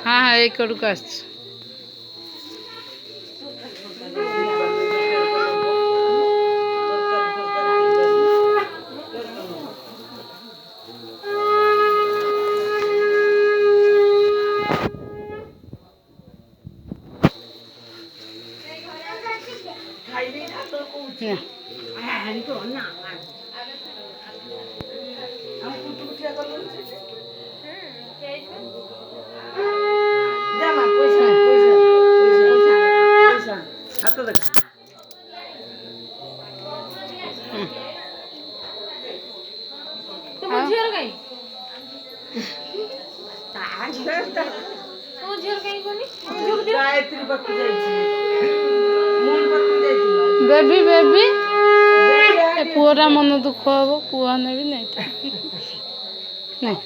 হ্যাঁ হ্যাঁ এই করুক আসছে। ବେବି ବେବି ଏ ପୁଅଟା ମନ ଦୁଃଖ ହବ, ପୁଅ ନେବି ନାଇଁ ତ ନାଇଁ।